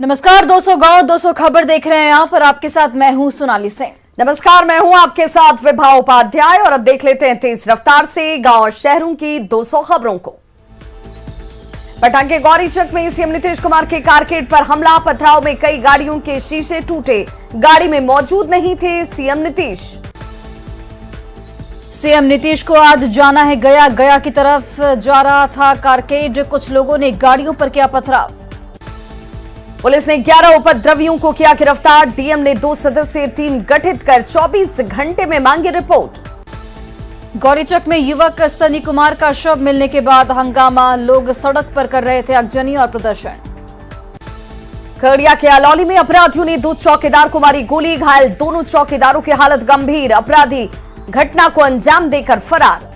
नमस्कार 200 गांव 200 खबर देख रहे हैं यहाँ पर। आपके साथ मैं हूं सोनाली सिंह। नमस्कार, मैं हूं आपके साथ विभा उपाध्याय और अब देख लेते हैं तेज रफ्तार से गांव और शहरों की 200 खबरों को। पटना के गौरीचक में सीएम नीतीश कुमार के कारकेड पर हमला, पथराव में कई गाड़ियों के शीशे टूटे। गाड़ी में मौजूद नहीं थे सीएम नीतीश। सीएम नीतीश को आज जाना है गया की तरफ जा रहा था कारकेड। कुछ लोगों ने गाड़ियों पर किया पथराव। पुलिस ने 11 उपद्रवियों को किया गिरफ्तार। डीएम ने 2 सदस्यीय टीम गठित कर 24 घंटे में मांगी रिपोर्ट। गौरीचक में युवक सनी कुमार का शव मिलने के बाद हंगामा, लोग सड़क पर कर रहे थे आगजनी और प्रदर्शन। खगड़िया के अलौली में अपराधियों ने 2 चौकीदार को मारी गोली, घायल दोनों चौकीदारों की हालत गंभीर। अपराधी घटना को अंजाम देकर फरार।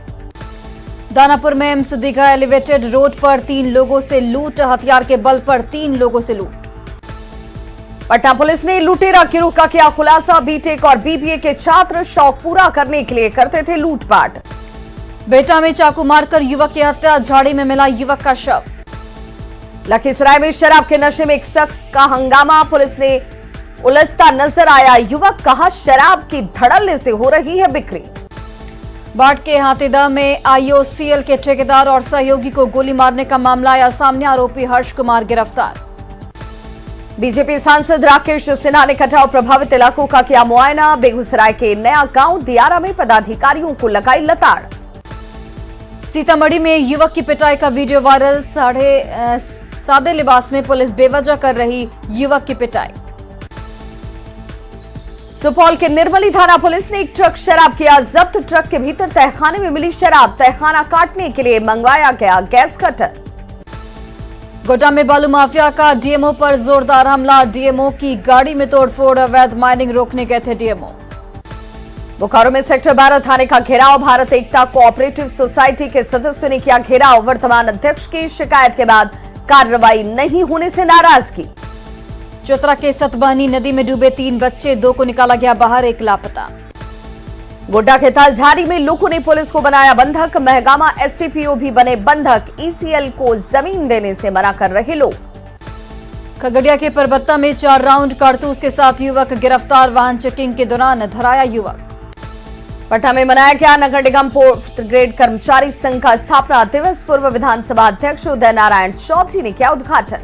दानापुर में एम्स दीघा एलिवेटेड रोड पर 3 लोगों से लूट, हथियार के बल पर 3 लोगों से लूट। पटना पुलिस ने लुटेरा गिरोह का किया खुलासा। बीटेक और बीबीए के छात्र शौक पूरा करने के लिए करते थे लूटपाट। बेटा में चाकू मारकर युवक की हत्या, झाड़ी में मिला युवक का शव। लखीसराय में शराब के नशे में एक शख्स का हंगामा, पुलिस ने उलझता नजर आया युवक, कहा शराब की धड़ल्ले से हो रही है बिक्री। बाट के हाथीदह में आईओसीएल के ठेकेदार और सहयोगी को गोली मारने का मामला आया सामने, आरोपी हर्ष कुमार गिरफ्तार। बीजेपी सांसद राकेश सिन्हा ने कटाव प्रभावित इलाकों का किया मुआयना। बेगूसराय के नया गांव दियारा में पदाधिकारियों को लगाई लताड़। सीतामढ़ी में युवक की पिटाई का वीडियो वायरल, सादे लिबास में पुलिस बेवजह कर रही युवक की पिटाई। सुपौल के निर्मली थाना पुलिस ने एक ट्रक शराब किया जब्त। ट्रक के भीतर तहखाने में मिली शराब, तहखाना काटने के लिए मंगवाया गया गैस कटर। गोड्डा में बालू माफिया का डीएमओ पर जोरदार हमला, डीएमओ की गाड़ी में तोड़फोड़, अवैध माइनिंग रोकने गए थे डीएमओ। बोकारो में सेक्टर 12 थाने का घेराव, भारत एकता कोऑपरेटिव सोसाइटी के सदस्यों ने किया घेराव। वर्तमान अध्यक्ष की शिकायत के बाद कार्रवाई नहीं होने से नाराजगी। चतरा के सतबहनी नदी में डूबे 3 बच्चे, 2 को निकाला गया बाहर, 1 लापता। गोड्डा के तालझारी में लोगों ने पुलिस को बनाया बंधक, महगामा एसटीपीओ भी बने बंधक। ईसीएल को जमीन देने से मना कर रहे लोग। खगड़िया के परबत्ता में 4 राउंड कारतूस के साथ युवक गिरफ्तार, वाहन चेकिंग के दौरान धराया युवक। पटना में मनाया गया नगर निगम 4th ग्रेड कर्मचारी संघ का स्थापना दिवस, पूर्व विधानसभा अध्यक्ष उदय नारायण चौधरी ने किया उद्घाटन।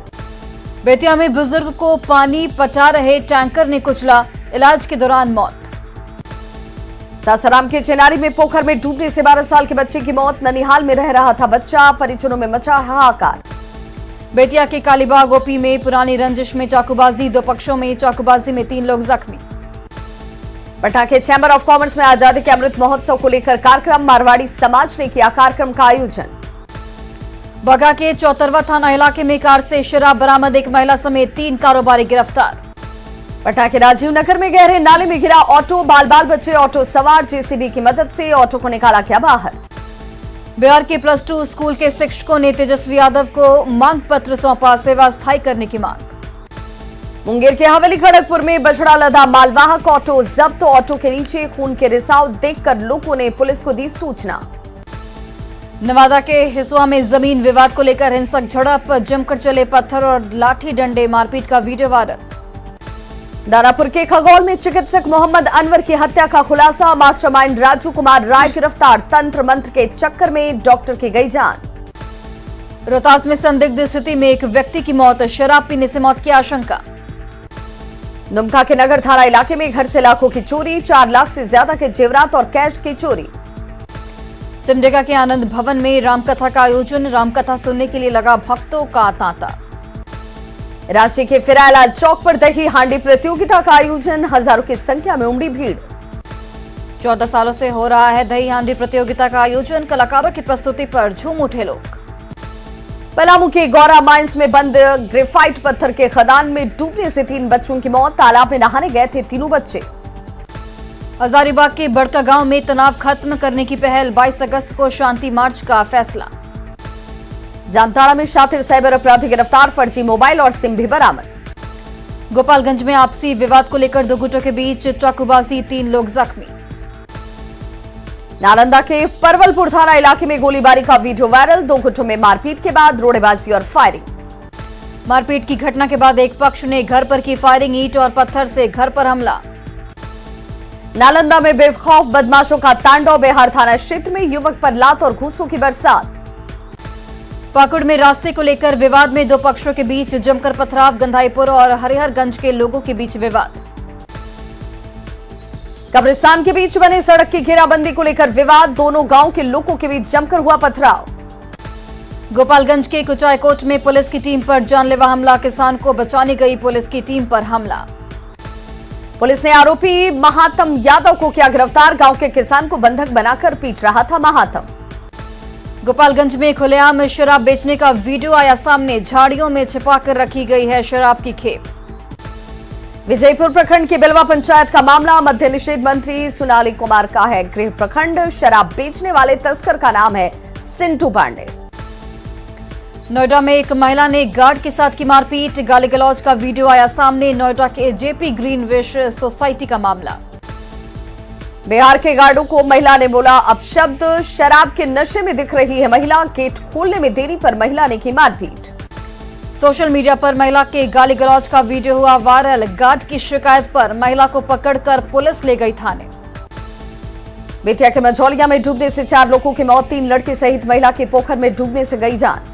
बेतिया में बुजुर्ग को पानी पटा रहे टैंकर ने कुचला, इलाज के दौरान मौत। सासाराम के चेनारी में पोखर में डूबने से 12 साल के बच्चे की मौत, ननिहाल में रह रहा था बच्चा, परिजनों में मचा हाहाकार। बेतिया के कालीबाग ओपी में पुरानी रंजिश में चाकूबाजी, 2 पक्षों में चाकूबाजी में 3 लोग जख्मी। पटना के चैंबर ऑफ कॉमर्स में आजादी के अमृत महोत्सव को लेकर कार्यक्रम, मारवाड़ी समाज ने किया कार्यक्रम का आयोजन। बगा के चौतरवा थाना इलाके में कार से शराब बरामद, 1 महिला समेत 3 कारोबारी गिरफ्तार। पटना के राजीव नगर में गहरे नाले में गिरा ऑटो, बाल बचे ऑटो सवार, जेसीबी की मदद से ऑटो को निकाला गया बाहर। बिहार के +2 स्कूल के शिक्षकों ने तेजस्वी यादव को मांग पत्र सौंपा, सेवा स्थायी करने की मांग। मुंगेर के हवेली खड़गपुर में बछड़ा लदा मालवाहक ऑटो जब्त, ऑटो के नीचे खून के रिसाव देखकर लोगों ने पुलिस को दी सूचना। नवादा के हिसुआ में जमीन विवाद को लेकर हिंसक झड़प, जमकर चले पत्थर और लाठी डंडे, मारपीट का वीडियो वायरल। दानापुर के खगौल में चिकित्सक मोहम्मद अनवर की हत्या का खुलासा, मास्टरमाइंड राजू कुमार राय गिरफ्तार, तंत्र मंत्र के चक्कर में डॉक्टर की गई जान। रोहतास में संदिग्ध स्थिति में एक व्यक्ति की मौत, शराब पीने से मौत की आशंका। दुमका के नगर थाना इलाके में घर से लाखों की चोरी, 4 लाख से ज्यादा के जेवरात और कैश की चोरी। सिमडेगा के आनंद भवन में रामकथा का आयोजन, रामकथा सुनने के लिए लगा भक्तों का तांता। रांची के फिरायलाल चौक पर दही हांडी प्रतियोगिता का आयोजन, हजारों की संख्या में उमड़ी भीड़। 14 सालों से हो रहा है दही हांडी प्रतियोगिता का आयोजन, कलाकारों की प्रस्तुति पर झूम उठे लोग। पलामू के गौरा माइंस में बंद ग्रेफाइट पत्थर के खदान में डूबने से 3 बच्चों की मौत, तालाब में नहाने गए थे 3 बच्चे। हजारीबाग के बड़का गांव में तनाव खत्म करने की पहल, 22 अगस्त को शांति मार्च का फैसला। जामताड़ा में शातिर साइबर अपराधी गिरफ्तार, फर्जी मोबाइल और सिम भी बरामद। गोपालगंज में आपसी विवाद को लेकर 2 गुटों के बीच चाकूबाजी, 3 लोग जख्मी। नालंदा के परवलपुर थाना इलाके में गोलीबारी का वीडियो वायरल, 2 गुटों में मारपीट के बाद रोड़ेबाजी और फायरिंग। मारपीट की घटना के बाद एक पक्ष ने घर पर की फायरिंग, ईंट और पत्थर से घर पर हमला। नालंदा में बेखौफ बदमाशों का तांडव, बिहार थाना क्षेत्र में युवक पर लात और घूसों की बरसात। पाकुड़ में रास्ते को लेकर विवाद में दो पक्षों के बीच जमकर पथराव, गंधाईपुर और हरिहरगंज के लोगों के बीच विवाद। कब्रिस्तान के बीच बने सड़क की घेराबंदी को लेकर विवाद, दोनों गांव के लोगों के बीच जमकर हुआ पथराव। गोपालगंज के कुचायकोट में पुलिस की टीम पर जानलेवा हमला, किसान को बचाने गई पुलिस की टीम पर हमला। पुलिस ने आरोपी महात्म यादव को किया गिरफ्तार, गांव के किसान को बंधक बनाकर पीट रहा था महात्म। गोपालगंज में खुलेआम शराब बेचने का वीडियो आया सामने, झाड़ियों में छिपाकर रखी गई है शराब की खेप। विजयपुर प्रखंड की बिलवा पंचायत का मामला, मद्य निषेध मंत्री सोनाली कुमार का है गृह प्रखंड, शराब बेचने वाले तस्कर का नाम है सिंटू पांडे। नोएडा में एक महिला ने गार्ड के साथ की मारपीट, गाली गलौज का वीडियो आया सामने, नोएडा के जेपी ग्रीनविश सोसाइटी का मामला। बिहार के गार्डों को महिला ने बोला अपशब्द, शराब के नशे में दिख रही है महिला, गेट खोलने में देरी पर महिला ने की मारपीट। सोशल मीडिया पर महिला के गाली गलौज का वीडियो हुआ वायरल, गार्ड की शिकायत पर महिला को पकड़कर पुलिस ले गई थाने। बेतिया के मझौलिया में डूबने से 4 लोगों की मौत, 3 लड़के सहित महिला की पोखर में डूबने से गई जान।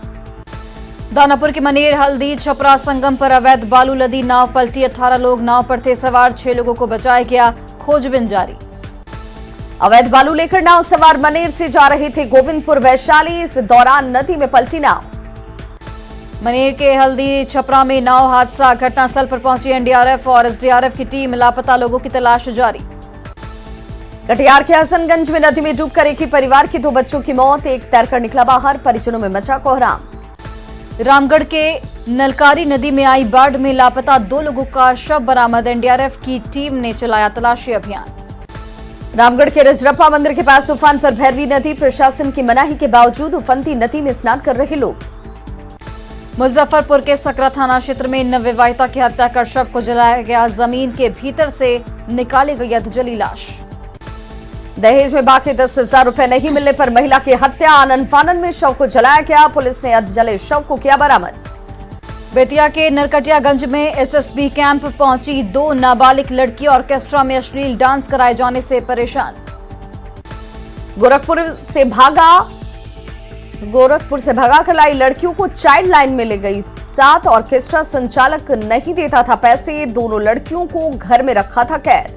दानापुर के मनेर हल्दी छपरा संगम पर अवैध बालू लदी नाव पलटी, 18 लोग नाव पर थे सवार, 6 लोगों को बचाया गया, खोजबीन जारी। अवैध बालू लेकर नाव सवार मनेर से जा रहे थे गोविंदपुर वैशाली, इस दौरान नदी में पलटी नाव। मनेर के हल्दी छपरा में नाव हादसा, घटनास्थल पर पहुंची एनडीआरएफ और एसडीआरएफ की टीम, लापता लोगों की तलाश जारी। कटिहार के हसनगंज में नदी में डूबकर एक ही परिवार की 2 बच्चों की मौत, एक तैरकर निकला बाहर, परिजनों में मचा कोहराम। रामगढ़ के नलकारी नदी में आई बाढ़ में लापता 2 लोगों का शव बरामद, एनडीआरएफ की टीम ने चलाया तलाशी अभियान। रामगढ़ के रजरप्पा मंदिर के पास उफान पर भैरवी नदी, प्रशासन की मनाही के बावजूद उफनती नदी में स्नान कर रहे लोग। मुजफ्फरपुर के सकरा थाना क्षेत्र में नवविवाहिता की हत्या कर शव को जलाया गया, जमीन के भीतर से निकाली गई अधजली लाश। दहेज में बाकी 10,000 रुपए नहीं मिलने पर महिला की हत्या, आनन फानन में शव को जलाया गया, पुलिस ने अधजले शव को किया बरामद। बेतिया के नरकटियागंज में एसएसबी कैंप पहुंची 2 नाबालिग लड़की, ऑर्केस्ट्रा में अश्लील डांस कराए जाने से परेशान। गोरखपुर से भगा कर लाई लड़कियों को चाइल्ड लाइन में ले गई, 7 ऑर्केस्ट्रा संचालक नहीं देता था पैसे, दोनों लड़कियों को घर में रखा था कैद।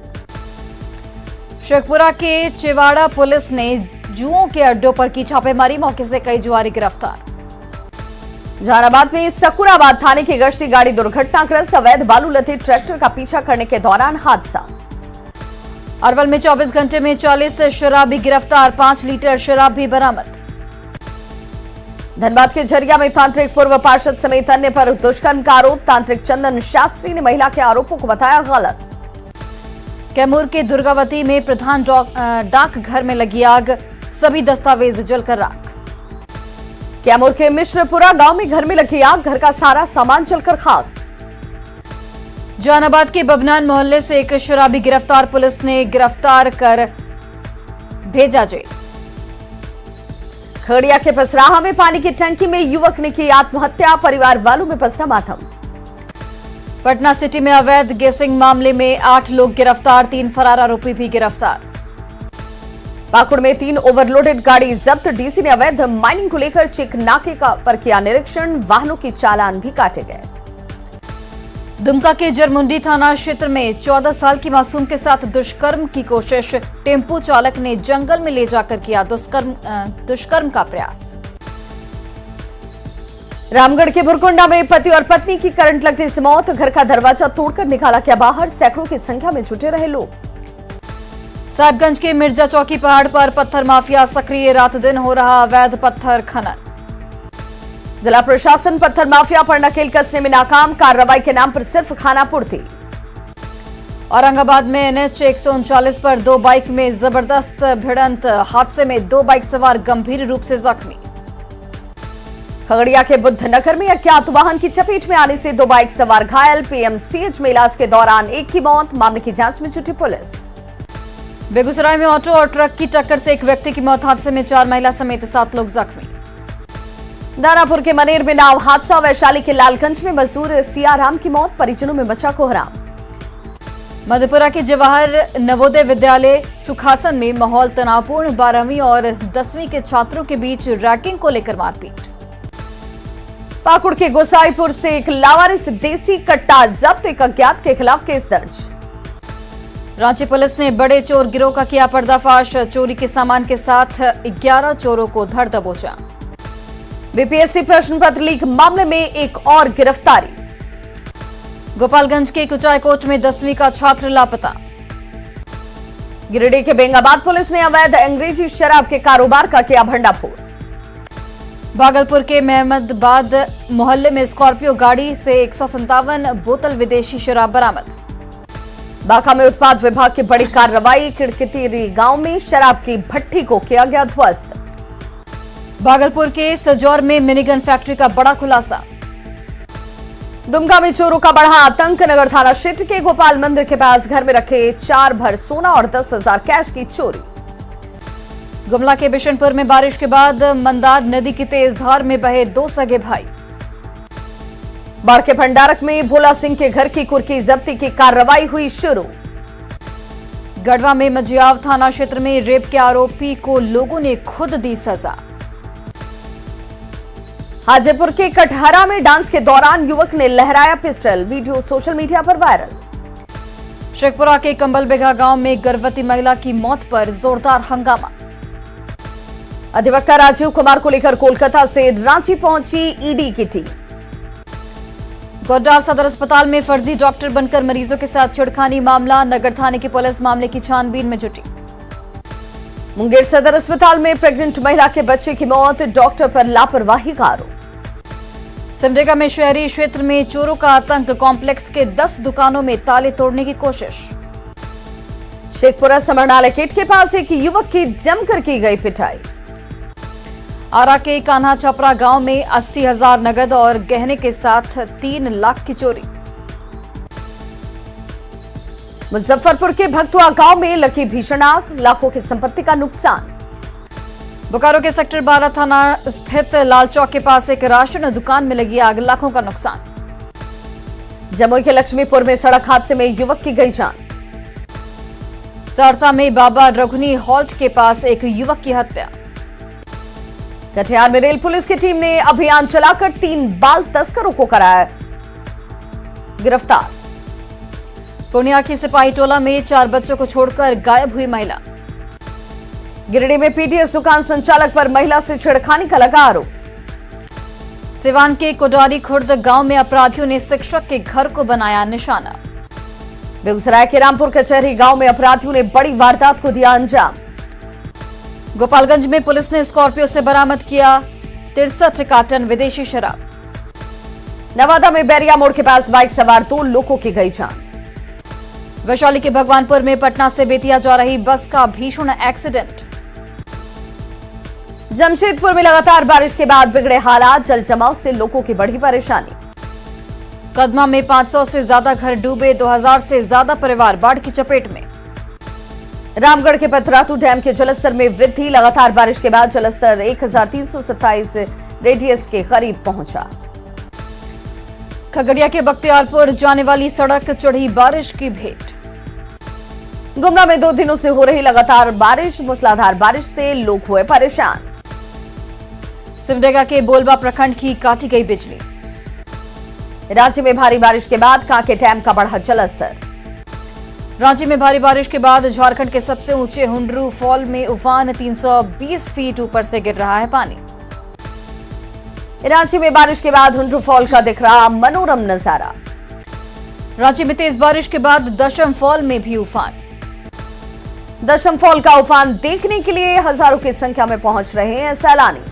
शेखपुरा के चिवाड़ा पुलिस ने जुओं के अड्डों पर की छापेमारी, मौके से कई जुआरी गिरफ्तार। जहानाबाद में सकुराबाद थाने की गश्ती गाड़ी दुर्घटनाग्रस्त, अवैध बालू लदे ट्रैक्टर का पीछा करने के दौरान हादसा। अरवल में 24 घंटे में 40 शराबी गिरफ्तार, 5 लीटर शराब भी बरामद। धनबाद के झरिया में तांत्रिक पूर्व पार्षद समेत अन्य पर दुष्कर्म का आरोप, तांत्रिक चंदन शास्त्री ने महिला के आरोपों को बताया गलत। कैमूर के दुर्गावती में प्रधान डाक घर में लगी आग, सभी दस्तावेज जलकर राख। कैमूर के मिश्रपुरा गांव में घर में लगी आग, घर का सारा सामान जलकर खाक। जहानाबाद के बबनान मोहल्ले से एक शराबी गिरफ्तार, पुलिस ने गिरफ्तार कर भेजा जेल। खगड़िया के पसराहा में पानी की टंकी में युवक ने की आत्महत्या, परिवार वालों में पसरा मातम। पटना सिटी में अवैध गैसिंग मामले में 8 लोग गिरफ्तार, 3 फरार आरोपी भी गिरफ्तार। पाकुड़ में 3 ओवरलोडेड गाड़ी जब्त, डीसी ने अवैध माइनिंग को लेकर चेक नाके पर किया निरीक्षण, वाहनों की चालान भी काटे गए। दुमका के जरमुंडी थाना क्षेत्र में 14 साल की मासूम के साथ दुष्कर्म की कोशिश, टेम्पो चालक ने जंगल में ले जाकर किया दुष्कर्म का प्रयास। रामगढ़ के भुरकुंडा में पति और पत्नी की करंट लगने से मौत, घर का दरवाजा तोड़कर निकाला गया बाहर, सैकड़ों की संख्या में जुटे रहे लोग। साहिबगंज के मिर्जा चौकी पहाड़ पर पत्थर माफिया सक्रिय, रात दिन हो रहा अवैध पत्थर खनन। जिला प्रशासन पत्थर माफिया पर नकेल कसने में नाकाम, कार्रवाई के नाम पर सिर्फ खाना पूर्ति। औरंगाबाद में एनएच 139 पर 2 बाइक में जबरदस्त भिड़ंत, हादसे में 2 बाइक सवार गंभीर रूप से जख्मी। खगड़िया के बुद्धनगर में अज्ञात वाहन की चपेट में आने से 2 बाइक सवार घायल, पीएमसीएच में इलाज के दौरान एक की मौत, मामले की जांच में जुटी पुलिस। बेगूसराय में ऑटो और ट्रक की टक्कर से एक व्यक्ति की मौत, हादसे में 4 महिला समेत 7 लोग जख्मी। दानापुर के मनेर में नाव हादसा, वैशाली के लालगंज में मजदूर सियाराम की मौत, परिजनों में मचा कोहराम। मधेपुरा के जवाहर नवोदय विद्यालय सुखासन में माहौल तनावपूर्ण, 12वीं और 10वीं के छात्रों के बीच रैगिंग को लेकर मारपीट। पाकुड़ के गोसाईपुर से एक लावारिस देसी कट्टा जब्त, एक अज्ञात के खिलाफ केस दर्ज। रांची पुलिस ने बड़े चोर गिरोह का किया पर्दाफाश, चोरी के सामान के साथ 11 चोरों को धर दबोचा। बीपीएससी प्रश्न पत्र लीक मामले में एक और गिरफ्तारी। गोपालगंज के कुचायकोट में 10वीं का छात्र लापता। गिरिडीह के बेंगाबाद पुलिस ने अवैध अंग्रेजी शराब के कारोबार का किया भंडाफोड़। भागलपुर के महमदाबाद मोहल्ले में स्कॉर्पियो गाड़ी से 157 बोतल विदेशी शराब बरामद। बांका में उत्पाद विभाग की बड़ी कार्रवाई, किड़कितेरी गांव में शराब की भट्ठी को किया गया ध्वस्त। भागलपुर के सजौर में मिनीगन फैक्ट्री का बड़ा खुलासा। दुमका में चोरों का बढ़ा आतंक, नगर थाना क्षेत्र के गोपाल मंदिर के पास घर में रखे 4 भर सोना और 10,000 कैश की चोरी। गुमला के बिशनपुर में बारिश के बाद मंदार नदी की तेज धार में बहे 2 सगे भाई। बाढ़ के भंडारक में भोला सिंह के घर की कुर्की जब्ती की कार्रवाई हुई शुरू। गढ़वा में मजियाव थाना क्षेत्र में रेप के आरोपी को लोगों ने खुद दी सजा। हाजीपुर के कटहरा में डांस के दौरान युवक ने लहराया पिस्टल, वीडियो सोशल मीडिया पर वायरल। शेखपुरा के कंबलबेगा गांव में गर्भवती महिला की मौत पर जोरदार हंगामा। अधिवक्ता राजीव कुमार को लेकर कोलकाता से रांची पहुंची ईडी की टीम। गोड्डा सदर अस्पताल में फर्जी डॉक्टर बनकर मरीजों के साथ छेड़खानी मामला, नगर थाने की पुलिस मामले की छानबीन में जुटी। मुंगेर सदर अस्पताल में प्रेग्नेंट महिला के बच्चे की मौत, डॉक्टर पर लापरवाही का आरोप। सिमडेगा में शहरी क्षेत्र में चोरों का आतंक, कॉम्प्लेक्स के 10 दुकानों में ताले तोड़ने की कोशिश। शेखपुरा समरनाला गेट के पास एक युवक की जमकर की गई पिटाई। आरा के कान्हा छपरा गांव में 80,000 नगद और गहने के साथ 3 लाख की चोरी। मुजफ्फरपुर के भक्तुआ गांव में लगी भीषण आग, लाखों की संपत्ति का नुकसान। बोकारो के सेक्टर 12 थाना स्थित लाल चौक के पास एक राशन दुकान में लगी आग, लाखों का नुकसान। जमुई के लक्ष्मीपुर में सड़क हादसे में युवक की गई जान। सहरसा में बाबा रघुनी हॉल्ट के पास एक युवक की हत्या। कटिहार में रेल पुलिस की टीम ने अभियान चलाकर 3 बाल तस्करों को कराया गिरफ्तार। पूर्णिया की सिपाही टोला में 4 बच्चों को छोड़कर गायब हुई महिला। गिरिडीह में पीटीएस दुकान संचालक पर महिला से छेड़खानी का लगा आरोप। सिवान के कोडारी खुर्द गांव में अपराधियों ने शिक्षक के घर को बनाया निशाना। बेगूसराय के रामपुर कचहरी गांव में अपराधियों ने बड़ी वारदात को दिया अंजाम। गोपालगंज में पुलिस ने स्कॉर्पियो से बरामद किया 63 कार्टन विदेशी शराब। नवादा में बैरिया मोड़ के पास बाइक सवार 2 लोगों की गई जान। वैशाली के भगवानपुर में पटना से बेतिया जा रही बस का भीषण एक्सीडेंट। जमशेदपुर में लगातार बारिश के बाद बिगड़े हालात, जल जमाव से लोगों की बढ़ी परेशानी। कदमा में 500 से ज्यादा घर डूबे, 2000 से ज्यादा परिवार बाढ़ की चपेट में। रामगढ़ के पतरातू डैम के जलस्तर में वृद्धि, लगातार बारिश के बाद जलस्तर 1327 रेडियस के करीब पहुंचा। खगड़िया के बख्तियारपुर जाने वाली सड़क चढ़ी बारिश की भेंट। गुमला में 2 दिनों से हो रही लगातार बारिश, मूसलाधार बारिश से लोग हुए परेशान। सिमडेगा के बोलबा प्रखंड की काटी गई बिजली। रांची में भारी बारिश के बाद कांके डैम का बढ़ा जलस्तर। रांची में भारी बारिश के बाद झारखंड के सबसे ऊंचे हुंडरू फॉल में उफान, 320 फीट ऊपर से गिर रहा है पानी। रांची में बारिश के बाद हुंडरू फॉल का दिख रहा मनोरम नजारा। रांची में तेज बारिश के बाद दशम फॉल में भी उफान। दशम फॉल का उफान देखने के लिए हजारों की संख्या में पहुंच रहे हैं सैलानी।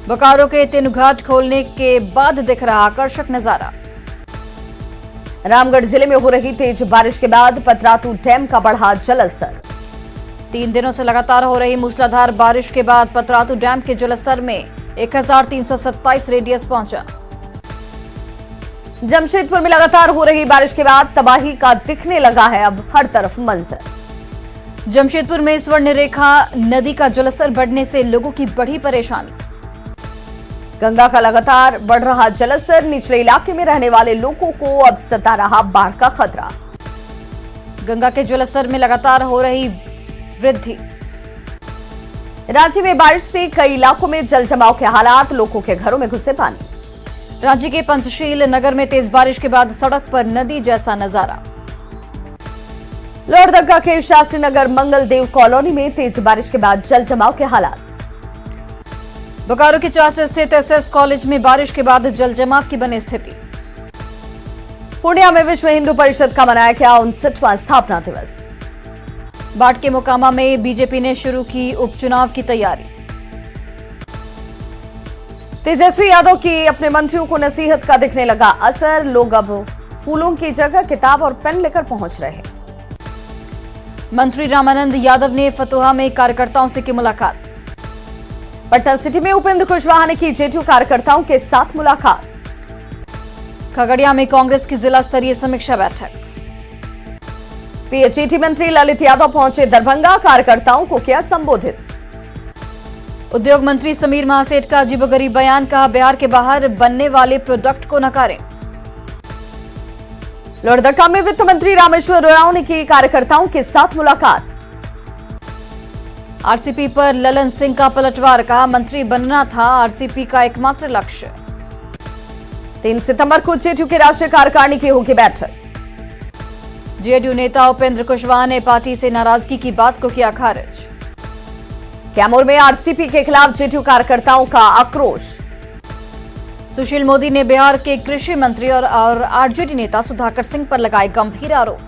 बोकारो के 3 घाट खोलने के बाद दिख रहा आकर्षक नजारा। रामगढ़ जिले में हो रही तेज बारिश के बाद पतरातू डैम का बढ़ा जलस्तर। 3 दिनों से लगातार हो रही मूसलाधार बारिश के बाद पतरातू डैम के जलस्तर में 1327 रेडियस पहुंचा। जमशेदपुर में लगातार हो रही बारिश के बाद तबाही का दिखने लगा है अब हर तरफ मंजर। जमशेदपुर में स्वर्णरेखा नदी का जलस्तर बढ़ने से लोगों की बढ़ी परेशानी। गंगा का लगातार बढ़ रहा जलस्तर, निचले इलाके में रहने वाले लोगों को अब सता रहा बाढ़ का खतरा। गंगा के जलस्तर में लगातार हो रही वृद्धि। रांची में बारिश से कई इलाकों में जल जमाव के हालात, लोगों के घरों में घुसे पानी। रांची के पंचशील नगर में तेज बारिश के बाद सड़क पर नदी जैसा नजारा। लोहरदगा के शास्त्री नगर मंगल देव कॉलोनी में तेज बारिश के बाद जल जमाव के हालात। बोकारो के चास स्थित एसएस कॉलेज में बारिश के बाद जल जमाव की बनी स्थिति। पूर्णिया में विश्व हिंदू परिषद का मनाया गया 59वां स्थापना दिवस। बाट के मोकामा में बीजेपी ने शुरू की उपचुनाव की तैयारी। तेजस्वी यादव की अपने मंत्रियों को नसीहत का दिखने लगा असर, लोग अब फूलों की जगह किताब और पेन लेकर पहुंच रहे हैं। मंत्री रामानंद यादव ने फतुहा में कार्यकर्ताओं से की मुलाकात। पटना सिटी में उपेंद्र कुशवाहा ने की जेडीयू कार्यकर्ताओं के साथ मुलाकात। खगड़िया में कांग्रेस की जिला स्तरीय समीक्षा बैठक। पीएचईटी मंत्री ललित यादव पहुंचे दरभंगा, कार्यकर्ताओं को किया संबोधित। उद्योग मंत्री समीर महासेठ का अजीबोगरीब बयान, कहा बिहार के बाहर बनने वाले प्रोडक्ट को नकारें। लोहरदगा में वित्त मंत्री रामेश्वर उरांव ने की कार्यकर्ताओं के साथ मुलाकात। आरसीपी पर ललन सिंह का पलटवार, कहा मंत्री बनना था आरसीपी का एकमात्र लक्ष्य। 3 सितंबर को जेडीयू की राष्ट्रीय कार्यकारिणी की होगी बैठक। जेडीयू नेता उपेंद्र कुशवाहा ने पार्टी से नाराजगी की बात को किया खारिज। कैमूर में आरसीपी के खिलाफ जेडीयू कार्यकर्ताओं का आक्रोश। सुशील मोदी ने बिहार के कृषि मंत्री और आरजेडी नेता सुधाकर सिंह पर लगाए गंभीर आरोप।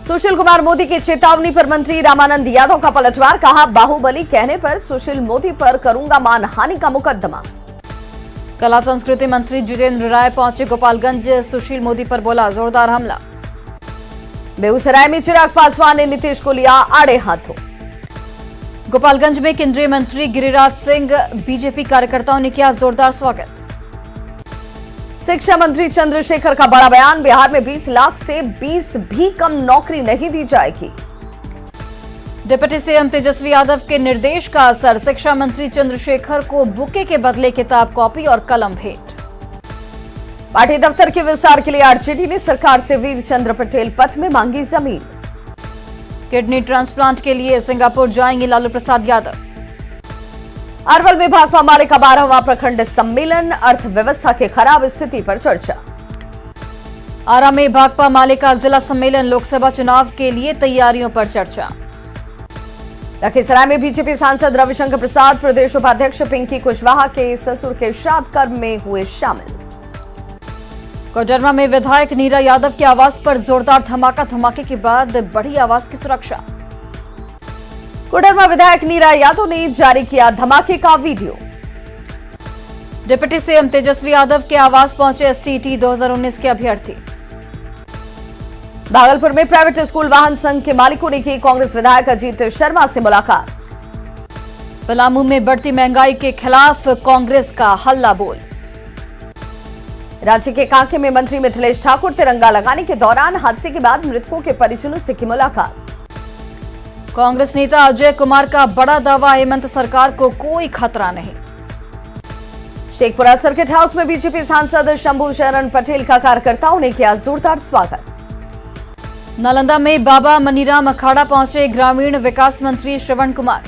सुशील कुमार मोदी की चेतावनी पर मंत्री रामानंद यादव का पलटवार, कहा बाहुबली कहने पर सुशील मोदी पर करूंगा मानहानि का मुकदमा। कला संस्कृति मंत्री जितेंद्र राय पहुंचे गोपालगंज, सुशील मोदी पर बोला जोरदार हमला। बेगूसराय में चिराग पासवान ने नीतीश को लिया आड़े हाथों। गोपालगंज में केंद्रीय मंत्री गिरिराज सिंह, बीजेपी कार्यकर्ताओं ने किया जोरदार स्वागत। शिक्षा मंत्री चंद्रशेखर का बड़ा बयान, बिहार में 20 लाख से 20 भी कम नौकरी नहीं दी जाएगी। डिप्टी सीएम तेजस्वी यादव के निर्देश का असर, शिक्षा मंत्री चंद्रशेखर को बुके के बदले किताब, कॉपी और कलम भेंट। पार्टी दफ्तर के विस्तार के लिए आरजेडी ने सरकार से वीर चंद्र पटेल पथ में मांगी जमीन। किडनी ट्रांसप्लांट के लिए सिंगापुर जाएंगे लालू प्रसाद यादव। अरवल में भाकपा माले का 12वां प्रखंड सम्मेलन, अर्थव्यवस्था की खराब स्थिति पर चर्चा। आरा में भाकपा माले का जिला सम्मेलन, लोकसभा चुनाव के लिए तैयारियों पर चर्चा। लखीसराय में बीजेपी सांसद रविशंकर प्रसाद, प्रदेश उपाध्यक्ष पिंकी कुशवाहा के ससुर के श्राद्ध कर्म में हुए शामिल। कोडरमा में विधायक नीरा यादव के आवास पर जोरदार धमाका, धमाके के बाद बढ़ी आवास की सुरक्षा। कोडरमा विधायक नीरा यादव ने जारी किया धमाके का video. Deputy CM Tejashwi Yadav के आवास पहुंचे एसटीटी 2019 के अभ्यर्थी। भागलपुर में प्राइवेट स्कूल वाहन संघ के मालिकों ने की कांग्रेस विधायक अजीत शर्मा से मुलाकात। पलामू में बढ़ती महंगाई के खिलाफ कांग्रेस का हल्ला बोल। रांची के कांके में मंत्री मिथिलेश ठाकुर तिरंगा लगाने के दौरान हादसे के बाद मृतकों के परिजनों से की मुलाकात। कांग्रेस नेता अजय कुमार का बड़ा दावा, हेमंत सरकार को कोई खतरा नहीं। शेखपुरा सर्किट हाउस में बीजेपी सांसद शंभू शरण पटेल का कार्यकर्ताओं ने किया जोरदार स्वागत। नालंदा में बाबा मनीराम अखाड़ा पहुंचे ग्रामीण विकास मंत्री श्रवण कुमार।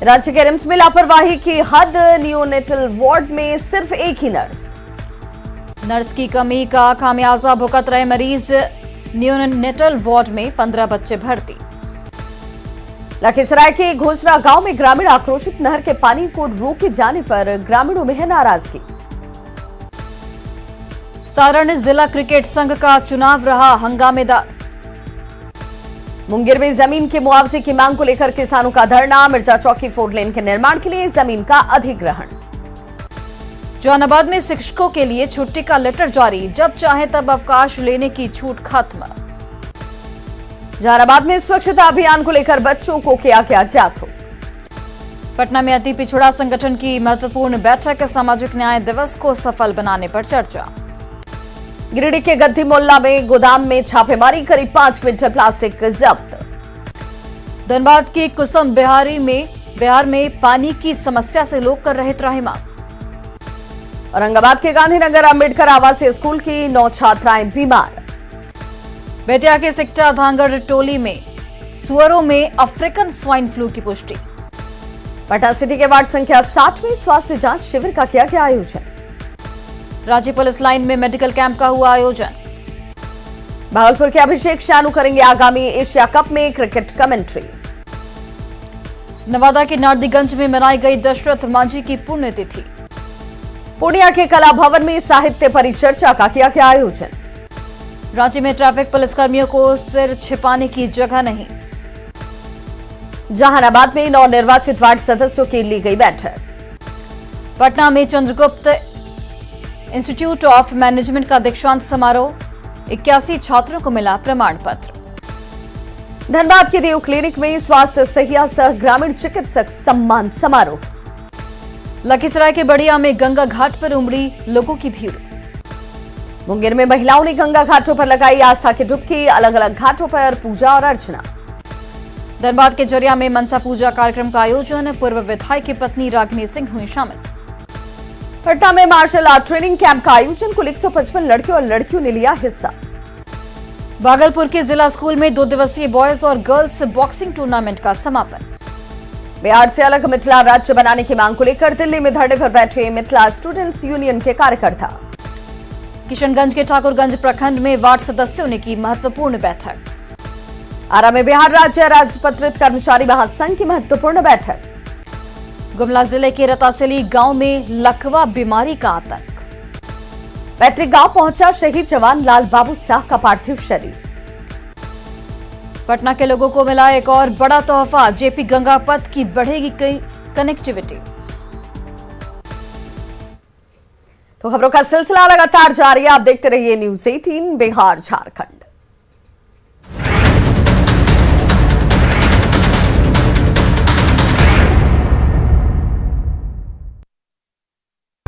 राज्य के रिम्स में लापरवाही की हद, नियोनेटल वार्ड में सिर्फ एक ही नर्स की कमी का खामियाजा भुगत रहे मरीज। नियोनेटल वार्ड में 15 बच्चे भर्ती। लखीसराय के घोसरा गांव में ग्रामीण आक्रोशित, नहर के पानी को रोके जाने पर ग्रामीणों में है नाराजगी। सारण जिला क्रिकेट संघ का चुनाव रहा हंगामेदार। मुंगेर में जमीन के मुआवजे की मांग को लेकर किसानों का धरना, मिर्जा चौकी 4 लेन के निर्माण के लिए जमीन का अधिग्रहण। जहानाबाद में शिक्षकों के लिए छुट्टी का लेटर जारी, जब चाहे तब अवकाश लेने की छूट खत्म। जहानाबाद में स्वच्छता अभियान को लेकर बच्चों को किया गया जागरूक। पटना में अति पिछड़ा संगठन की महत्वपूर्ण बैठक, सामाजिक न्याय दिवस को सफल बनाने पर चर्चा। गिरिडीह के गद्दी मोहल्ला में गोदाम में छापेमारी, करीब 5 क्विंटल प्लास्टिक जब्त। धनबाद के कुसुम बिहारी में बिहार में पानी की समस्या से लोग कर रहे त्राहिमाम। औरंगाबाद के गांधीनगर अंबेडकर आवासीय स्कूल की 9 छात्राएं बीमार। बेतिया के सिकटा धांगड़ टोली में सुअरों में अफ्रीकन स्वाइन फ्लू की पुष्टि। पटना सिटी के वार्ड संख्या 60 में स्वास्थ्य जांच शिविर का किया गया आयोजन। रांची पुलिस लाइन में मेडिकल कैंप का हुआ आयोजन। भागलपुर के अभिषेक शानू करेंगे आगामी एशिया कप में क्रिकेट कमेंट्री। नवादा के नारदीगंज में मनाई गई दशरथ मांझी की पुण्यतिथि। पूर्णिया के कला भवन में साहित्य परिचर्चा का किया गया आयोजन। रांची में ट्रैफिक पुलिसकर्मियों को सिर छिपाने की जगह नहीं। जहानाबाद में नवनिर्वाचित वार्ड सदस्यों की ली गई बैठक। पटना में चंद्रगुप्त इंस्टीट्यूट ऑफ मैनेजमेंट का दीक्षांत समारोह, 81 छात्रों को मिला प्रमाण पत्र। धनबाद के देव क्लिनिक में स्वास्थ्य सहिया सह ग्रामीण चिकित्सक सम्मान समारोह। लखीसराय के बड़िया में गंगा घाट पर उमड़ी लोगों की भीड़। मुंगेर में महिलाओं ने गंगा घाटों पर लगाई आस्था की डुबकी, अलग अलग घाटों पर पूजा और अर्चना। धनबाद के जरिया में मनसा पूजा कार्यक्रम का आयोजन, पूर्व विधायक की पत्नी रागिनी सिंह हुई शामिल। पटना में मार्शल आर्ट ट्रेनिंग कैंप का आयोजन, कुल 155 लड़के और लड़कियों ने लिया हिस्सा। भागलपुर के जिला स्कूल में 2 दिवसीय बॉयज और गर्ल्स बॉक्सिंग टूर्नामेंट का समापन। बिहार से अलग मिथिला राज्य बनाने की मांग को लेकर दिल्ली में धरने पर बैठे मिथिला स्टूडेंट्स यूनियन के कार्यकर्ता। किशनगंज के ठाकुरगंज प्रखंड में वार्ड सदस्यों ने की महत्वपूर्ण बैठक। आरा में बिहार राज्य राजपत्रित कर्मचारी महासंघ की महत्वपूर्ण बैठक। गुमला जिले के रतासेली गांव में लकवा बीमारी का आतंक। पैतृक गांव पहुंचा शहीद जवान लाल बाबू साह का पार्थिव शरीर। पटना के लोगों को मिला एक और बड़ा तोहफा, जेपी गंगा पथ की बढ़ेगी कनेक्टिविटी। तो खबरों का सिलसिला लगातार जारी है, आप देखते रहिए न्यूज़ 18 बिहार झारखंड।